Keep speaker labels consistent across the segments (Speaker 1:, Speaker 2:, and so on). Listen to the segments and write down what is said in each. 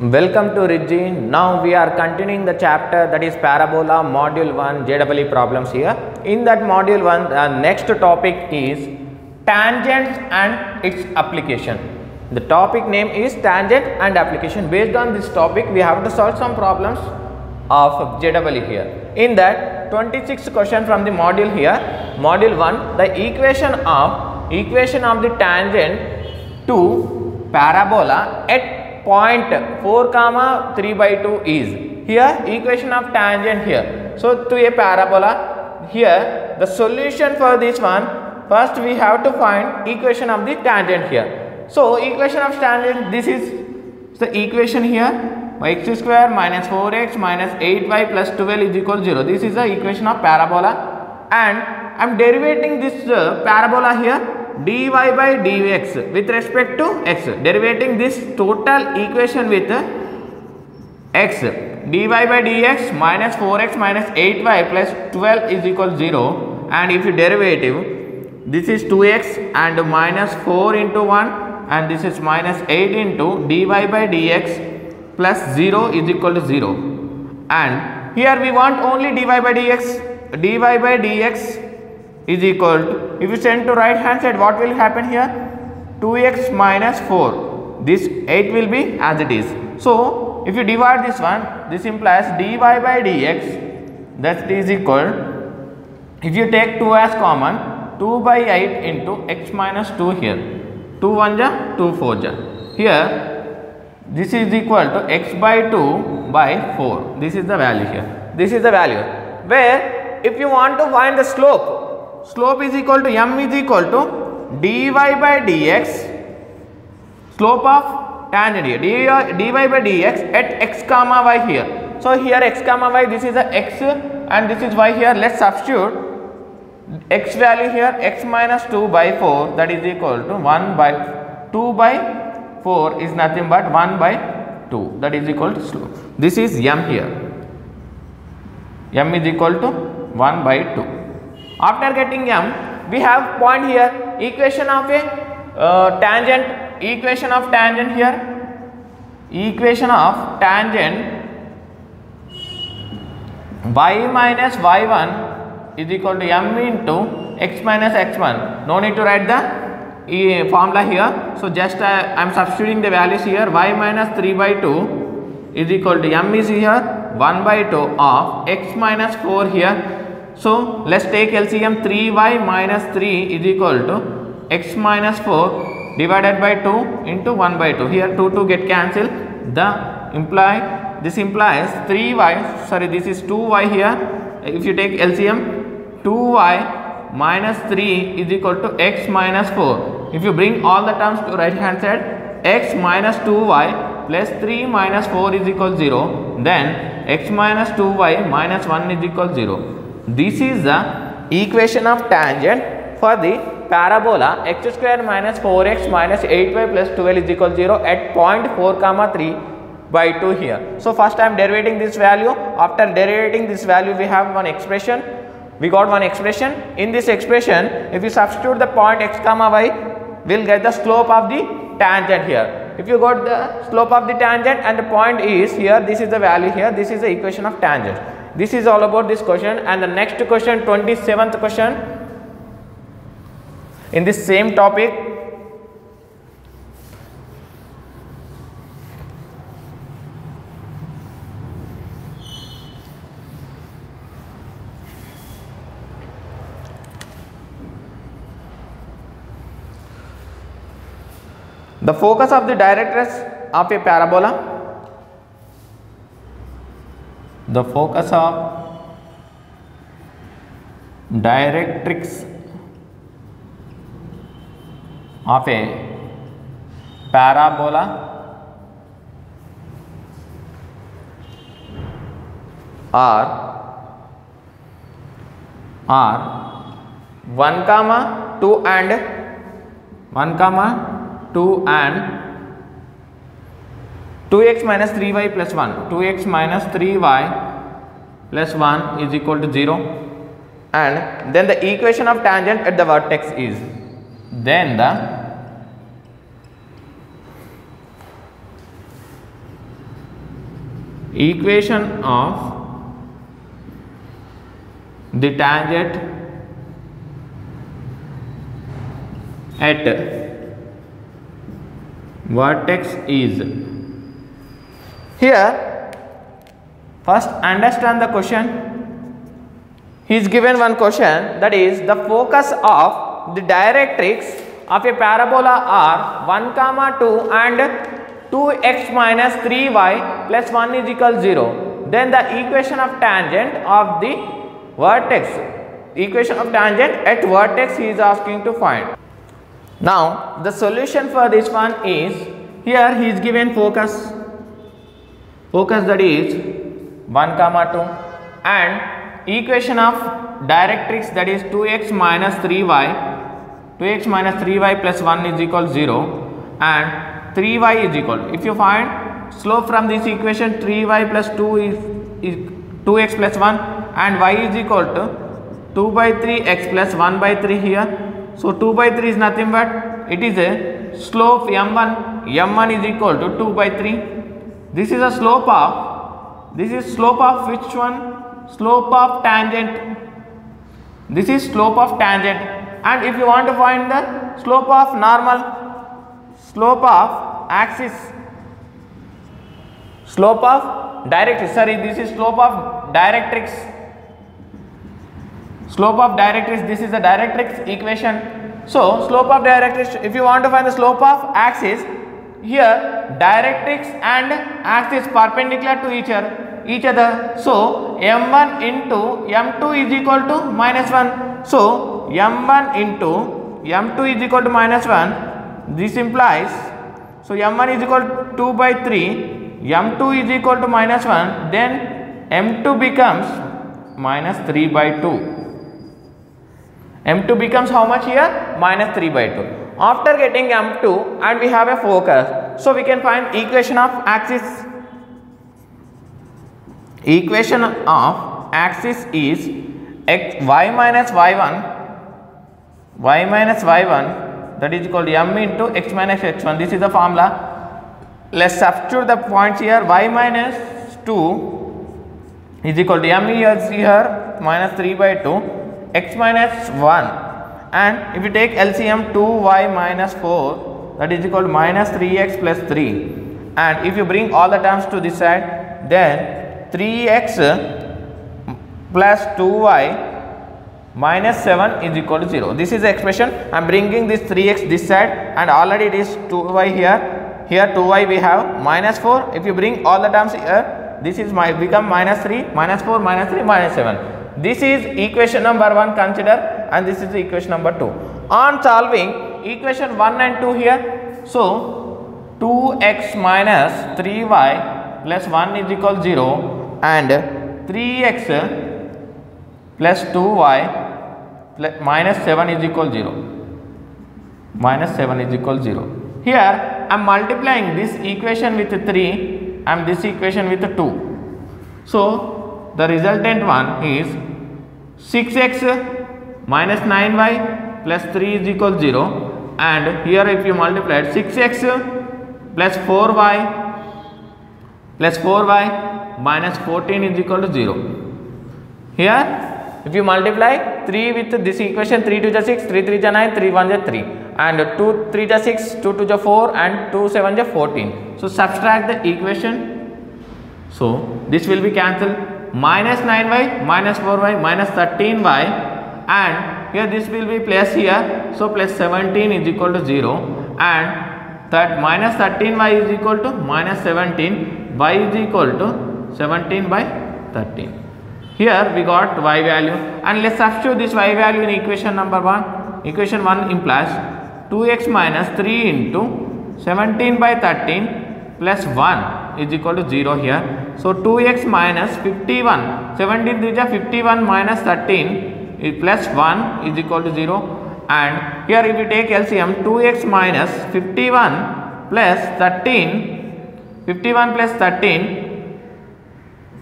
Speaker 1: Welcome to Ridgy. Now we are continuing the chapter that is Parabola Module 1 JEE problems here. In that Module 1, the next topic is tangents and its application. The topic name is tangent and application. Based on this topic, we have to solve some problems of JEE here. In that 26th question from the module here, Module 1, the equation of the tangent to parabola at point 4 comma 3 by 2 is here equation of tangent here. So to a parabola here, the solution for this one, first we have to find equation of the tangent here. So equation of tangent, this is the equation here, x square minus 4x minus 8y plus 12 is equal to 0. This is the equation of parabola, and I am derivating this parabola here dy by dx with respect to x, derivating this total equation with x, dy by dx minus 4x minus 8y plus 12 is equal to 0, and if you derivative, this is 2x and minus 4 into 1, and this is minus 8 into dy by dx plus 0 is equal to 0, and here we want only dy by dx is equal to, if you send to right hand side, what will happen here? 2x minus 4, this 8 will be as it is. So if you divide this one, this implies dy by dx, that is equal, if you take 2 as common, 2 by 8 into x minus 2 here, 2 1 ja, 2 4 ja, here this is equal to x by 2 by 4, this is the value here, this is the value, where if you want to find the slope is equal to m is equal to dy by dx, slope of tangent here, dy by dx at x comma y here. So here x comma y, this is a x and this is y here. Let's substitute x value here, x minus 2 by 4, that is equal to 1 by 2 by 4 is nothing but 1 by 2, that is equal to slope. This is m here, m is equal to 1 by 2. After getting m, we have point here, equation of a tangent, equation of tangent here, equation of tangent y minus y1 is equal to m into x minus x1. No need to write the formula here. So just I am substituting the values here. Y minus 3 by 2 is equal to m is here 1 by 2 of x minus 4 here. So let's take LCM. 3y minus 3 is equal to x minus 4 divided by 2 into 1 by 2. Here 2 get cancelled. This implies 3y, sorry, this is 2y here. If you take LCM, 2y minus 3 is equal to x minus 4. If you bring all the terms to right hand side, x minus 2y plus 3 minus 4 is equal to 0. Then x minus 2y minus 1 is equal to 0. This is the equation of tangent for the parabola x square minus 4x minus 8y plus 12 is equal to 0 at point 4 comma 3 by 2 here. So first I am derivating this value. After derivating this value, we have one expression. We got one expression. In this expression, if you substitute the point x comma y, we will get the slope of the tangent here. If you got the slope of the tangent and the point is here, this is the value here, this is the equation of tangent. This is all about this question. And the next question, 27th question in this same topic. The focus of the directrix of a parabola. The focus of directrix of a parabola are 1 comma 2 and 1 comma 2 and 2x minus 3y plus 1, 2x minus 3y plus 1 is equal to 0, and then the equation of tangent at the vertex is, then the equation of the tangent at vertex is. Here first understand the question. He is given one question, that is the focus of the directrix of a parabola are 1, 2 and 2x minus 3y plus 1 is equal to 0. Then the equation of tangent of the vertex, equation of tangent at vertex he is asking to find. Now the solution for this one is, here he is given focus that is 1, 2 and equation of directrix, that is 2x minus 3y plus 1 is equal to 0 and 3y is equal. If you find slope from this equation, 3y plus 2 is 2x plus 1 and y is equal to 2 by 3 x plus 1 by 3 here. So 2 by 3 is nothing but it is a slope m1 is equal to 2 by 3. This is a slope of, this is slope of which one? Slope of tangent. This is slope of tangent. And if you want to find the slope of normal, slope of axis, slope of directrix, sorry, this is slope of directrix, this is the directrix equation. So slope of directrix, if you want to find the slope of axis, here directrix and axis perpendicular to each other. So m1 into m2 is equal to minus 1. So m1 into m2 is equal to minus 1. This implies, so m1 is equal to 2 by 3, m2 is equal to minus 1, then m2 becomes minus 3 by 2. m2 becomes how much here? Minus 3 by 2. After getting m2 and we have a focus, so we can find equation of axis. Equation of axis is y minus y1 that is equal to m into x minus x1. This is the formula. Let's substitute the points here. Y minus 2 is equal to m here minus 3 by 2, x minus 1, and if you take LCM 2y minus 4 that is equal to minus 3x plus 3, and if you bring all the terms to this side, then 3x plus 2y minus 7 is equal to 0. This is the expression. I am bringing this 3x this side and already it is 2y here. Here 2y we have minus 4. If you bring all the terms here, this is become minus 3, minus 4, minus 3, minus 7. This is equation number 1 consider, and this is equation number 2. On solving equation 1 and 2 here, so 2x minus 3y plus 1 is equal to 0 and 3x plus 2y plus minus 7 is equal to 0. Minus 7 is equal to 0. Here I am multiplying this equation with 3 and this equation with 2. So the resultant one is 6x minus 9y plus 3 is equal to 0, and here if you multiply 6x plus 4y minus 14 is equal to 0. Here if you multiply 3 with this equation, 3 2 is 6, 3 3 is 9, 3 1 is 3, and 2 3 is 6, 2 2 is 4 and 2 7 is 14. So subtract the equation. So this will be cancelled. Minus 9y minus 4y minus 13y, and here this will be plus here, so plus 17 is equal to 0, and that minus 13y is equal to minus 17, y is equal to 17 by 13. Here we got y value, and let's substitute this y value in equation number 1. Equation 1 implies 2x minus 3 into 17 by 13 plus 1 is equal to 0 here. So 2x minus 51, 17 3 is 51 minus 13 is plus 1 is equal to 0, and here if we take LCM, 2x minus 51 plus 13, 51 plus 13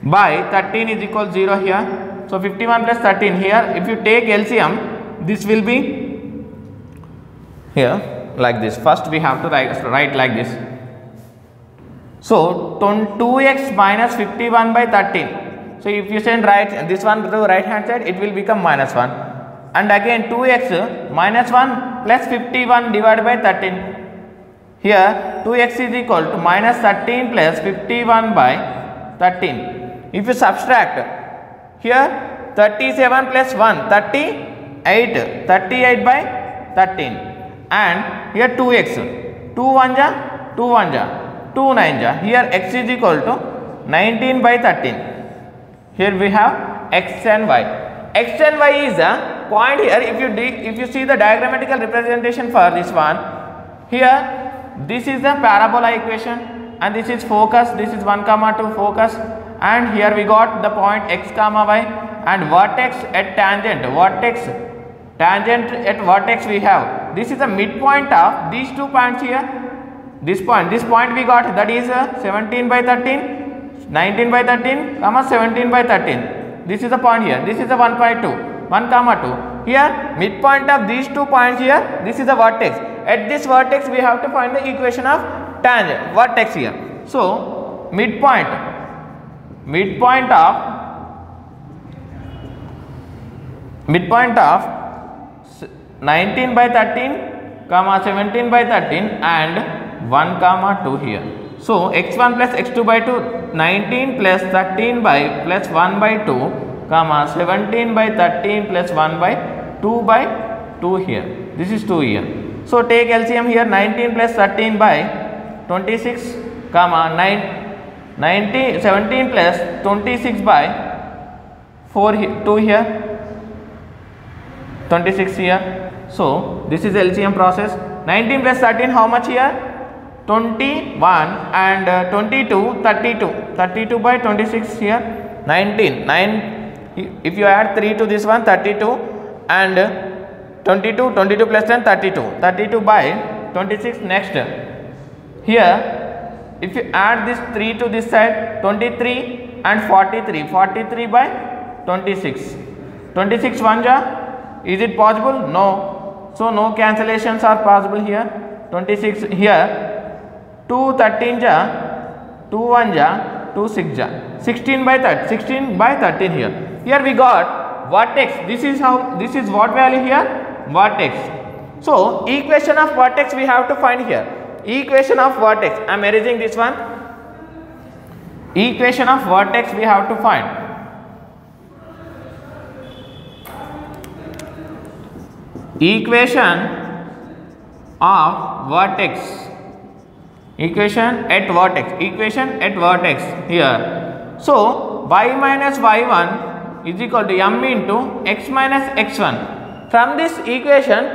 Speaker 1: by 13 is equal to 0 here. So 51 plus 13, here if you take LCM, this will be here like this. First we have to write like this. So 2x minus 51 by 13. So if you send this one to the right hand side, it will become minus 1. And again 2x minus 1 plus 51 divided by 13. Here 2x is equal to minus 13 plus 51 by 13. If you subtract, here 37 plus 1, 38, 38 by 13. And here 2x, 2 1 ja, 2 1 ja, 2 9 ja. Here x is equal to 19 by 13. Here we have x and y. X and y is a point here. If you see the diagrammatical representation for this one, here this is the parabola equation and this is focus. This is 1, 2 focus, and here we got the point x, y, and vertex at tangent. Tangent at vertex we have. This is the midpoint of these 2 points here. This point we got, that is 17 by 13, 19 by 13, 17 by 13. This is the point here. This is the 1.2, 1, 2. Here midpoint of these 2 points here. This is the vertex. At this vertex we have to find the equation of tangent vertex here. So midpoint of 19 by 13, 17 by 13 and 1, 2 here. So x1 plus x2 by 2, 19 plus 13 by plus 1 by 2, 17 by 13 plus 1 by 2 by 2 here. This is 2 here. So take LCM here, 19 plus 13 by 26, 17 plus 26 by 2 here, 26 here. So this is LCM process. 19 plus 13 how much here? 21 and 22, 32 by 26 here, 19, 9, if you add 3 to this one, 32 and 22 plus 10, 32 by 26. Next here if you add this 3 to this side, 23 and 43 by 26, 26 1 ja, is it possible? No. So no cancellations are possible here. 26 here, 2 13 ja, 2 1 ja, 2 6 ja, 16 by 13 here. Here we got vertex. This is what value here? Vertex. So equation of vertex we have to find here. Equation of vertex, I am erasing this one. Equation of vertex we have to find. Equation of vertex. Equation at vertex here. So y minus y1 is equal to m into x minus x1. From this equation,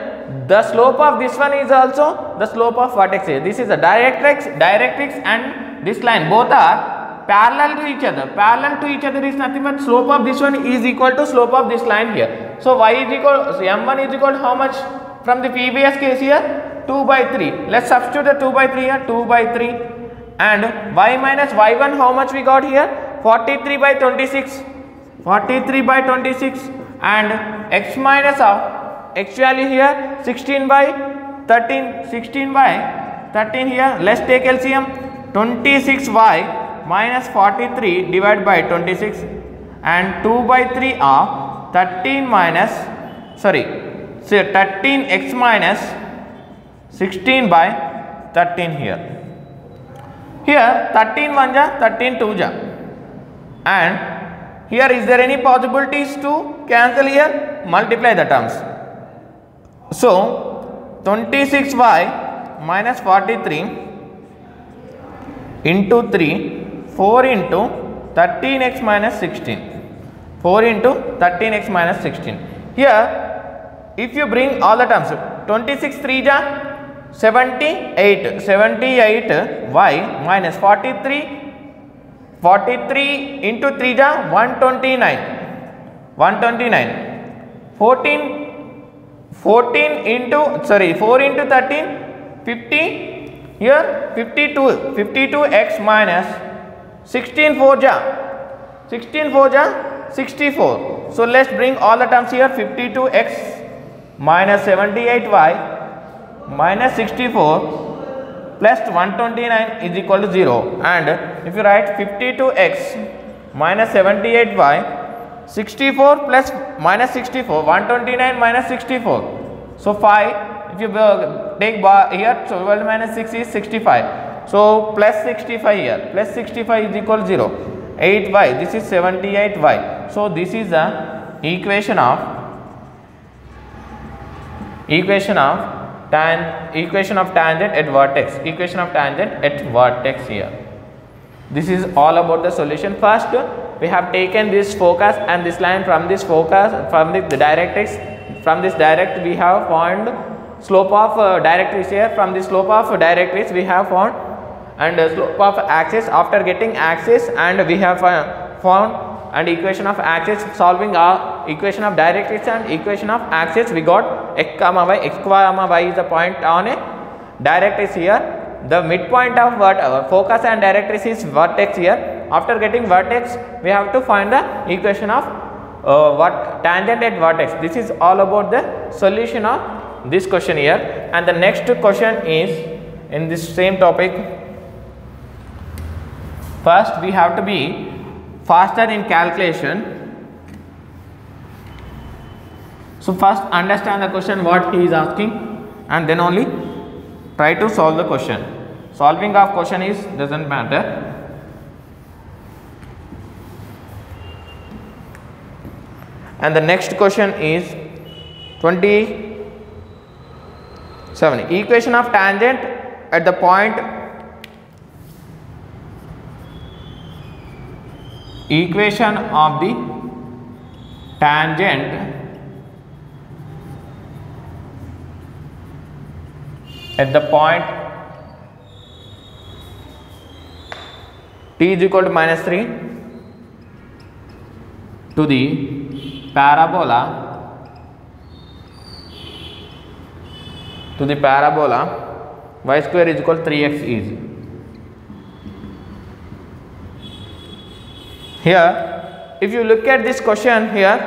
Speaker 1: the slope of this one is also the slope of vertex here. This is the directrix and this line, both are parallel to each other. Parallel to each other is nothing but slope of this one is equal to slope of this line here. So y is equal, so m1 is equal to how much from the previous case here? 2 by 3. Let's substitute the 2 by 3 here, 2 by 3, and y minus y1 how much we got here? 43 by 26, 43 by 26, and x minus of x value here 16 by 13 here. Let's take LCM. 26y minus 43 divided by 26 and 2 by 3 of 13 13x minus 16 by 13 here. Here 13 1 ja, 13 2 ja, and here is there any possibilities to cancel here? Multiply the terms. So 26y minus 43 into 3, 4 into 13x minus 16, 4 into 13x minus 16. Here if you bring all the terms, 26 3 ja, 78 y minus 43 into 3 ja, 129, 4 into 13, 50, here 52x minus 16 4 ja, 64. So let's bring all the terms here. 52x minus 78y minus 64 plus 129 is equal to 0. And if you write 52x minus 78y, 64 plus minus 64, 129 minus 64. So 5, if you take here, so 12 minus 6 is 65. So plus 65 here, plus 65 is equal to 0. 8y, this is 78y. So this is the equation of tangent at vertex, equation of tangent at vertex here. This is all about the solution. First, we have taken this focus and this line from this focus, from the directrix. From this direct we have found slope of directrix here. From the slope of directrix we have found and slope of axis. After getting axis, and we have found and equation of axis, solving our equation of directrix and equation of axis, we got x comma y. X comma y is the point on a directrix here. The midpoint of focus and directrix is vertex here. After getting vertex, we have to find the equation of tangent at vertex. This is all about the solution of this question here. And the next question is in this same topic. First, we have to be faster in calculation. So first understand the question what he is asking, and then only try to solve the question. Solving of question is doesn't matter. And the next question is 27. Equation of tangent at the point equation of the tangent at the point t is equal to minus 3 to the parabola y square is equal to 3x is. Here, if you look at this question here,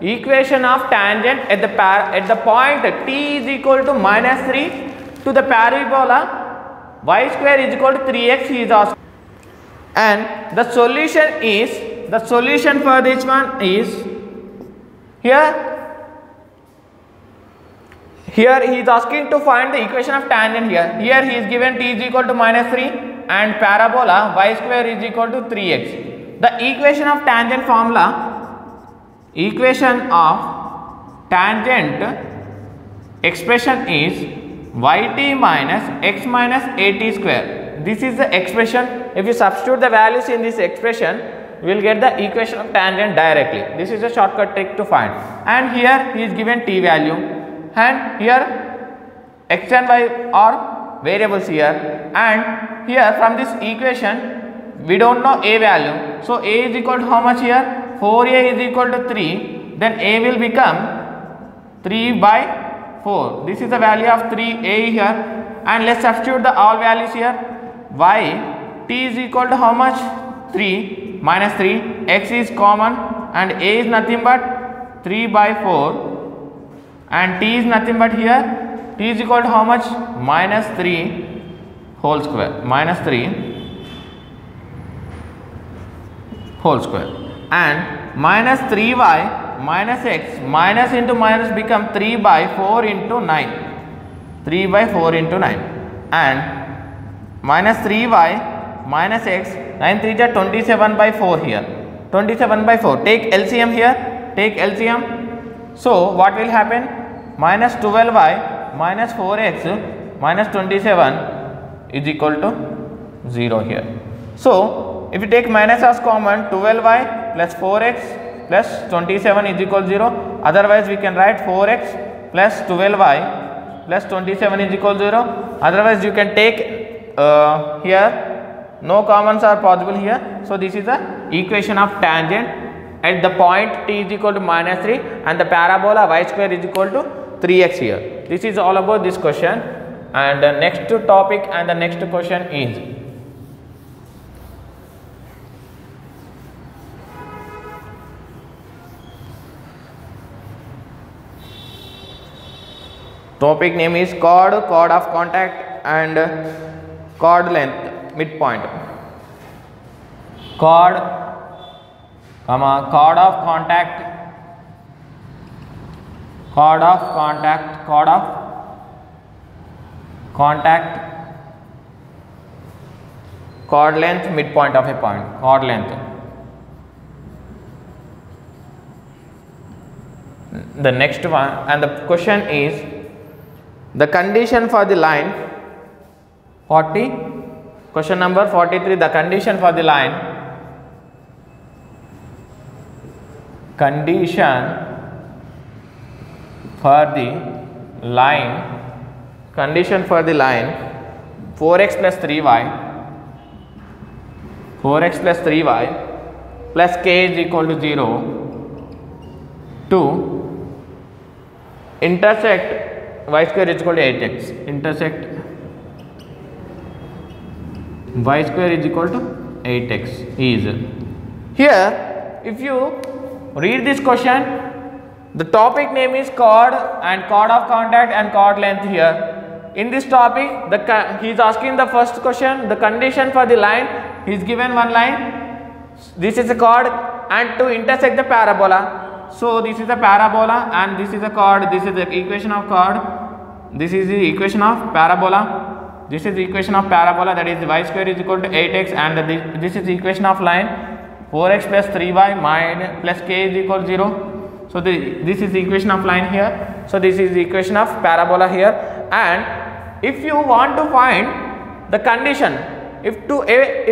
Speaker 1: equation of tangent at the point t is equal to minus 3 to the parabola y square is equal to 3x is asked, and the solution for this one is here he is asking to find the equation of tangent here. Here he is given t is equal to minus 3 and parabola y square is equal to 3x. The equation of tangent expression is yt minus x minus at square. This is the expression. If you substitute the values in this expression, we will get the equation of tangent directly. This is a shortcut trick to find. And here he is given t value, and here x and y are variables here, and here from this equation we don't know a value. So a is equal to how much here? 4a is equal to 3. Then a will become 3 by 4. This is the value of 3a here, and let's substitute the all values here. Y t is equal to how much? 3 minus 3. X is common and a is nothing but 3 by 4, and t is nothing but here t is equal to how much? Minus 3 whole square. Minus 3 whole square, and minus 3y minus x, minus into minus become 3 by 4 into 9. 3 by 4 into 9, and minus 3y minus x, 9 3 is 27 by 4 here. 27 by 4. Take LCM here. Take LCM. So what will happen? Minus 12y minus 4x minus 27 is equal to 0 here. So if you take minus as common, 12y plus 4x plus 27 is equal to 0. Otherwise we can write 4x plus 12y plus 27 is equal to 0. Otherwise you can take here, no commons are possible here. So this is the equation of tangent at the point t is equal to minus 3 and the parabola y square is equal to 3x here. This is all about this question. And the next topic and the next question is topic name is chord of contact and chord length midpoint. Chord, chord of contact, chord of contact, chord of contact, chord length, midpoint of a point, chord length. The next one, and the question is the condition for the line 40, question number 43, the condition for the line, condition for the line, condition for the line 4x plus 3y, 4x plus 3y plus k is equal to 0 to intersect y square is equal to 8x, intersect y square is equal to 8x is. Here if you read this question, the topic name is chord and chord of contact and chord length. Here in this topic he is asking the first question, the condition for the line, he is given one line, this is a chord and to intersect the parabola. So this is a parabola and this is a chord, this is the equation of chord, this is the equation of parabola, this is the equation of parabola, that is y square is equal to 8x, and this is the equation of line 4x plus 3y minus plus k is equal to 0. So this is the equation of line here. So this is the equation of parabola here. And if you want to find the condition, if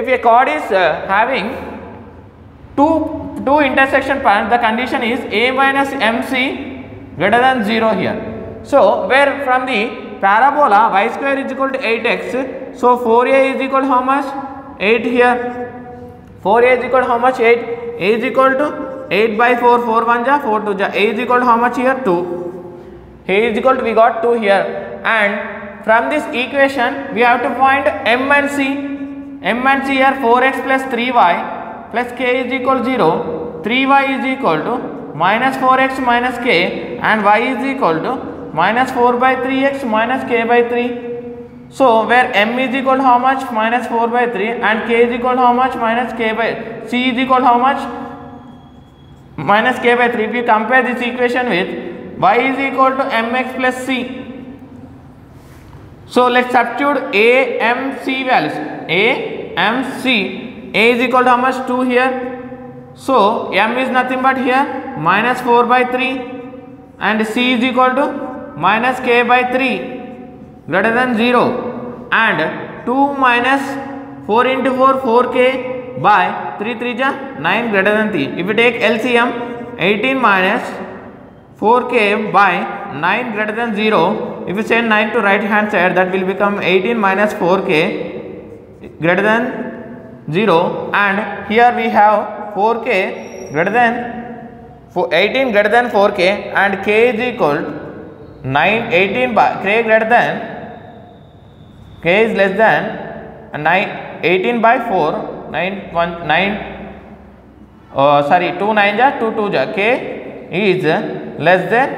Speaker 1: a chord is having two intersection points, the condition is a minus mc greater than 0 here. So where from the parabola y square is equal to 8x, so 4a is equal to how much? 8 here. 4a is equal to how much? 8. A is equal to 8 by 4, 4 1 ja, 4 2 ja. A is equal to how much here? 2. A is equal to, we got 2 here. And from this equation we have to find m and c. M and c here 4x plus 3y plus k is equal to 0. 3y is equal to minus 4x minus k, and y is equal to minus 4 by 3x minus k by 3. So where m is equal to how much? Minus 4 by 3, and k is equal to how much? Minus k by, c is equal to how much? Minus k by 3. If you compare this equation with y is equal to mx plus c. So let's substitute a, m, c values. A, m, c. A is equal to how much? 2 here. So m is nothing but here minus 4 by 3, and c is equal to minus k by 3 greater than 0, and 2 minus 4 into 4, 4k by 3 3 ja 9 greater than 3. If you take LCM, 18 minus 4k by 9 greater than 0, if you send 9 to right hand side, that will become 18 minus 4k greater than 0, and here we have 4k greater than 18 greater than 4k, and k is equal to 9, 18 by k greater than, k is less than 9, 18 by 4, 9 1 9 sorry 2 9 ja 2 2 ja, k is less than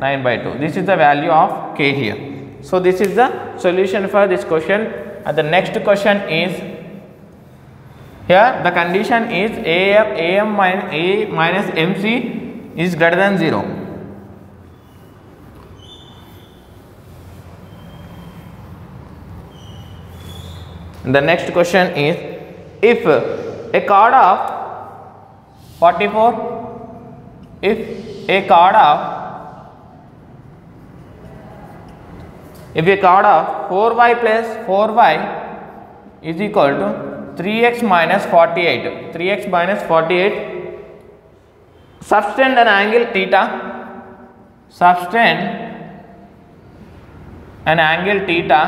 Speaker 1: 9 by 2. This is the value of k here. So this is the solution for this question. And the next question is, here the condition is am minus mc is greater than 0. The next question is, if a chord of 44, if a chord of 4y plus 4y is equal to 3x minus 48, 3x minus 48, subtend an angle theta, subtend an angle theta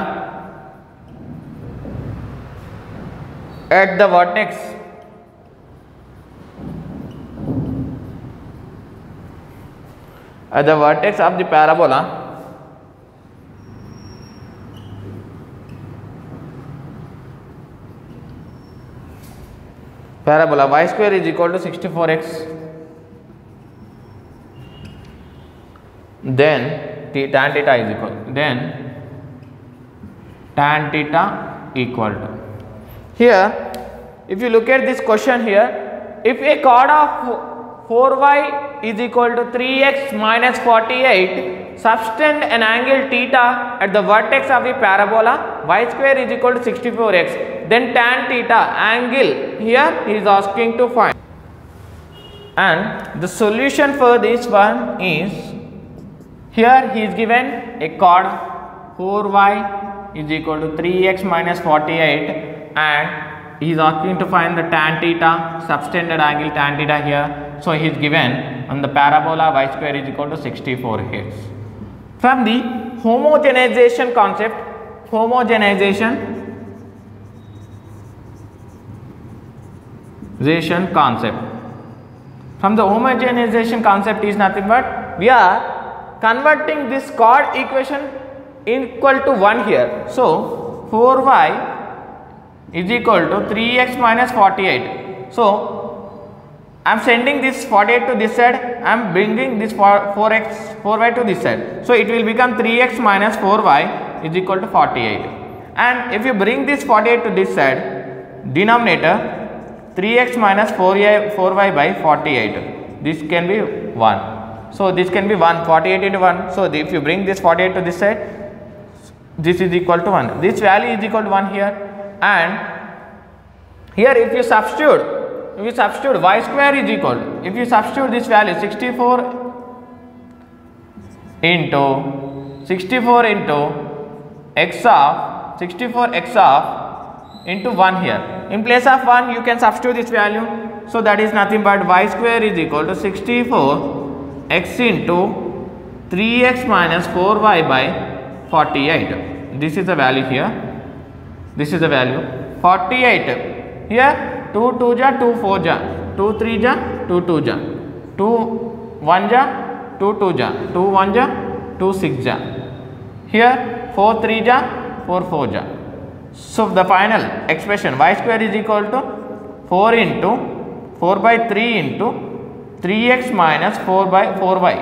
Speaker 1: at the vertex of the parabola y square is equal to 64x, then tan theta is equal, then tan theta equal to. Here, if you look at this question here, if a chord of 4y is equal to 3x minus 48, subtend an angle theta at the vertex of the parabola y square is equal to 64x, then tan theta angle here he is asking to find. And the solution for this one is, here he is given a chord 4y is equal to 3x minus 48 and he is asking to find the tan theta, subtended angle tan theta here. So, he is given on the parabola y square is equal to 64x. From the homogenization concept, from the homogenization concept is nothing but we are converting this chord equation equal to 1 here. So, 4y is equal to 3x minus 48. So, I am sending this 48 to this side, I am bringing this 4y to this side. So, it will become 3x minus 4y is equal to 48. And if you bring this 48 to this side, denominator 3x minus 4y by 48, this can be 1. So, this can be 1, 48 into 1. So, if you bring this 48 to this side, this is equal to 1. This value is equal to 1 here. And here if you substitute y square is equal, if you substitute this value 64 into x of into 1 here. In place of 1 you can substitute this value. So, that is nothing but y square is equal to 64 x into 3x minus 4y by 48. This is the value here. This is the value 48. Here 2 2 ja 2 4 ja 2 3 ja 2 2 ja 2 1 ja 2 2 ja 2 1 ja 2 6 ja. Here 4 3 ja 4 4 ja. So, the final expression y square is equal to 4 into 4 by 3 into 3x minus 4 by 4y.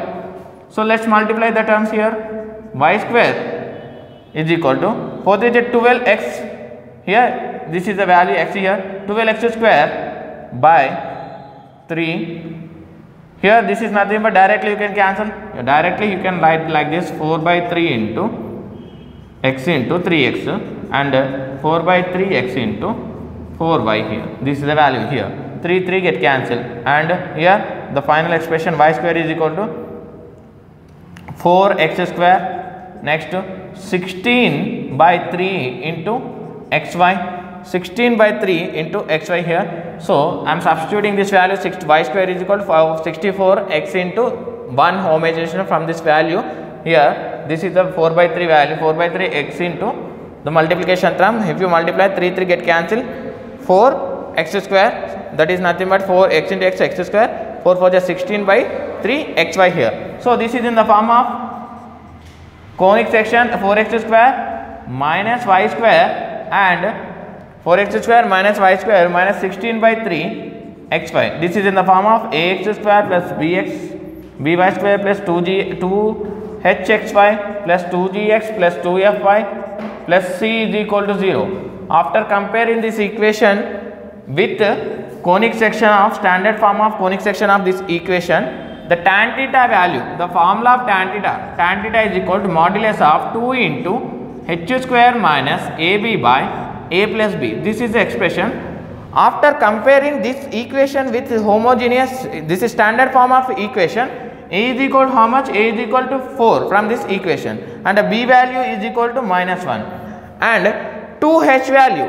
Speaker 1: So, let us multiply the terms here. Y square is equal to 4 3 is 12x. Here this is the value x here, 12x square by 3. Here this is nothing but directly you can cancel. Directly you can write like this, 4 by 3 into x into 3x and 4 by 3 x into 4y here. This is the value here. 3 3 get cancelled and here the final expression y square is equal to 4x square. Next 16 by 3 into xy. 16 by 3 into xy here. So, I am substituting this value y square is equal to 64 x into 1 homogenization from this value. Here this is the 4 by 3 value, 4 by 3 x into the multiplication term. If you multiply 3 3 get cancelled, 4 x square, that is nothing but 4 x into x square, 4 4 is 16 by 3 xy here. So, this is in the form of conic section 4x square minus y square and 4x square minus y square minus 16 by 3 xy. This is in the form of ax square plus by square plus 2hxy plus 2gx plus 2fy plus c is equal to 0. After comparing this equation with conic section of standard form of conic section of this equation, the tan theta value, the formula of tan theta is equal to modulus of 2 into h square minus ab by a plus b. This is the expression. After comparing this equation with homogeneous, this is standard form of equation, a is equal to how much? A is equal to 4 from this equation and the b value is equal to minus 1 and 2h value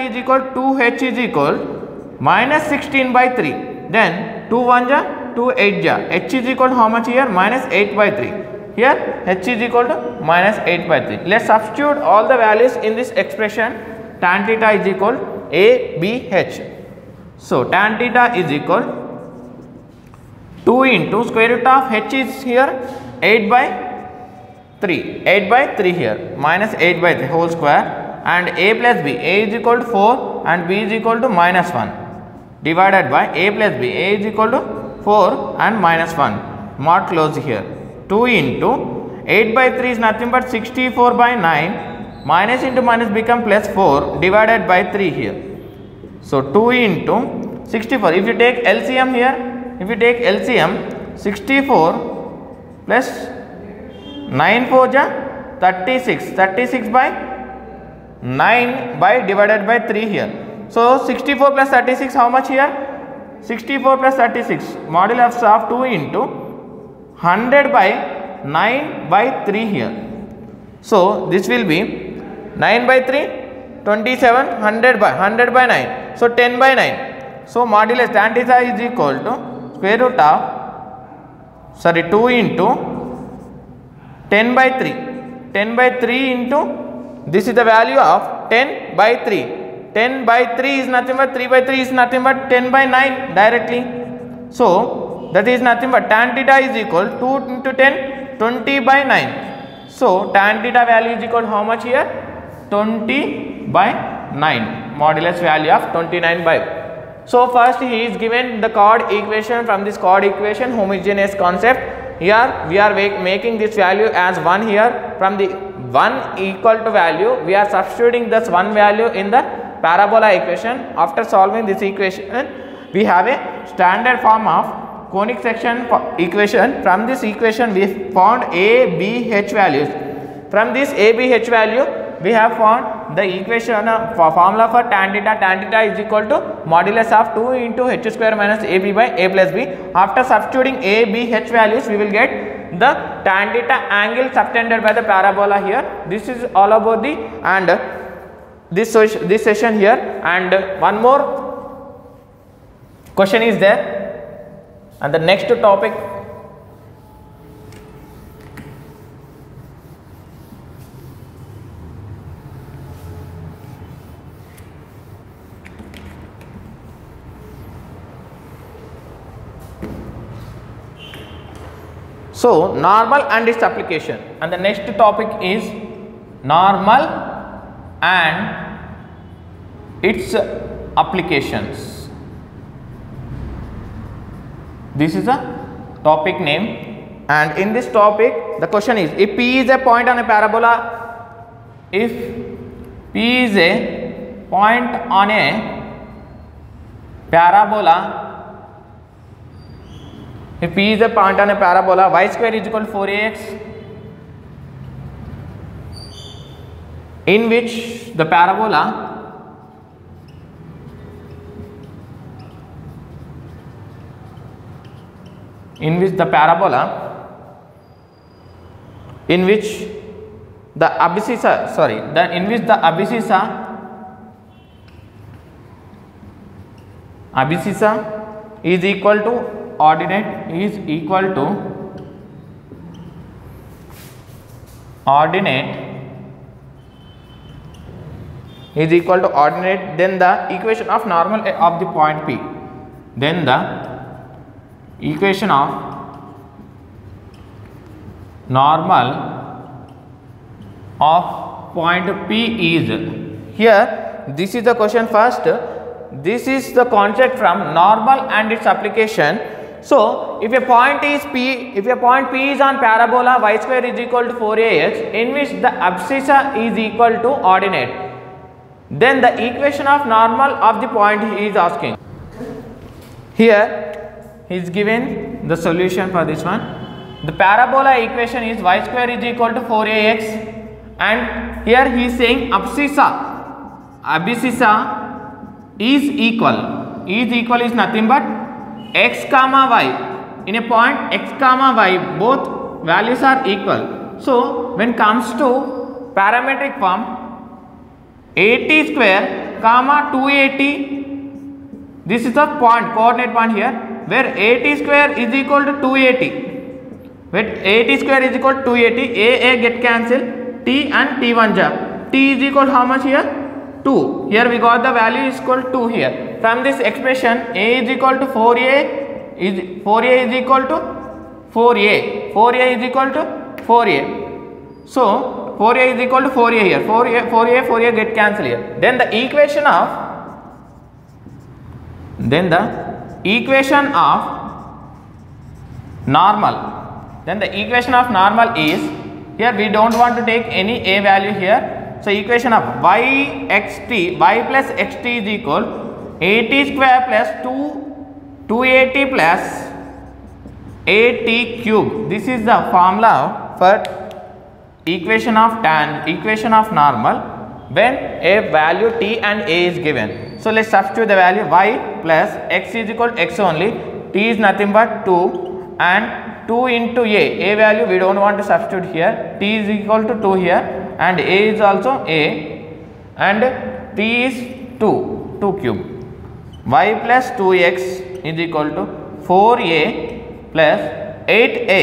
Speaker 1: is equal to 2h is equal minus 16 by 3. Then 2 1 ja 2 8 ja, h is equal to how much here? Minus 8 by 3. Here h is equal to minus 8 by 3. Let us substitute all the values in this expression. Tan theta is equal a b h. So, tan theta is equal 2 into square root of h is here 8 by 3 here minus 8 by 3 whole square and a plus b, a is equal to 4 and b is equal to minus 1 divided by a plus b, a is equal to 4 and minus 1 mod close here. 2 into 8 by 3 is nothing but 64 by 9 Minus into minus become plus 4 divided by 3 here. So 2 into 64. If you take LCM here, if you take LCM, 64 plus 9 4 ja 36. 36 by 9 by divided by 3 here. So 64 plus 36 how much here? 64 plus 36 modulus of 2 into 100 by 9 by 3 here. So this will be 9 by 3 27, 100 by 9. So 10 by 9. So modulus tan theta is equal to square root of 2 into 10 by 3. 10 by 3 into this is the value of 10 by 3. 10 by 3 is nothing but 3 by 3 is nothing but 10 by 9 directly. So that is nothing but tan theta is equal 2 into 10, 20 by 9. So tan theta value is equal to how much here? 20 by 9. Modulus value of 29 by. So first he is given the chord equation. From this chord equation, homogeneous concept. Here we are making this value as 1 here. From the 1 equal to value, we are substituting this 1 value in the parabola equation. After solving this equation, we have a standard form of conic section equation. From this equation, we found A, B, H values. From this A, B, H value, we have found the equation for formula for tan theta. Tan theta is equal to modulus of 2 into h square minus AB by A plus B. After substituting A, B, H values, we will get the tan theta angle subtended by the parabola here. This is all about the and this session here. And one more question is there, and the next topic so normal and its application, and the next topic is normal and its applications. This is a topic name, and in this topic the question is, if P is a point on a parabola, if P is a point on a parabola, if P is a point on a parabola, y square is equal to 4ax, in which the parabola in which the abscissa is equal to ordinate is equal to ordinate, then the equation of normal of the point P, then the equation of normal of point P is, here this is the question first. This is the concept from normal and its application. So if a point is P, if a point P is on parabola, y square is equal to 4ax, in which the abscissa is equal to ordinate, then the equation of normal of the point he is asking. Here he is given the solution for this one. The parabola equation is y square is equal to 4ax, and here he is saying abscissa is equal is nothing but x comma y. In a point x comma y, both values are equal. So when comes to parametric form, 80 square comma 280, this is the point, coordinate point here, where 80 square is equal to 280, where 80 square is equal to 280, a get cancelled, t and t1 ja, t is equal to how much here? 2. Here we got the value is equal to 2 here. From this expression, a is equal to 4a is equal to 4a is equal to 4a. So 4a is equal to 4a here. 4a get cancelled here. Then the equation of normal is, here we don't want to take any a value here. So equation of y plus xt is equal at square plus 2at plus at cube. This is the formula for equation of normal when a value t and a is given. So let's substitute the value y plus x is equal to x only, t is nothing but 2 and 2 into a value we don't want to substitute here, t is equal to 2 here and a is also a and t is 2 cube. Y plus 2x is equal to 4a plus 8a.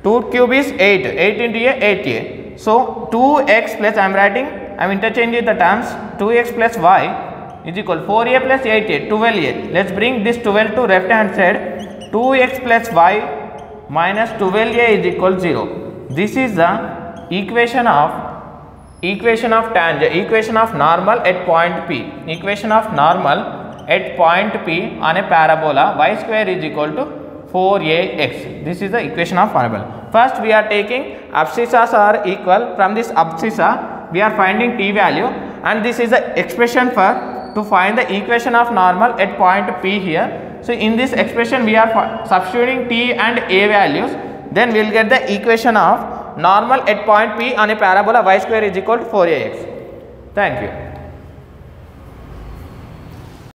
Speaker 1: 2 cube is 8 into a 8a. So 2x plus I am interchanging the terms, 2x plus y is equal 4a plus 8a, 12a. Let's bring this 12 to left hand side. 2x plus y minus 12a is equal 0. This is the equation of normal at point P. Equation of normal at point P on a parabola y square is equal to 4ax. This is the equation of parabola. First we are taking abscissas are equal. From this abscissa we are finding t value and this is the expression to find the equation of normal at point P here. So in this expression we are substituting t and a values, then we will get the equation of normal at point P on a parabola y square is equal to 4ax. Thank you.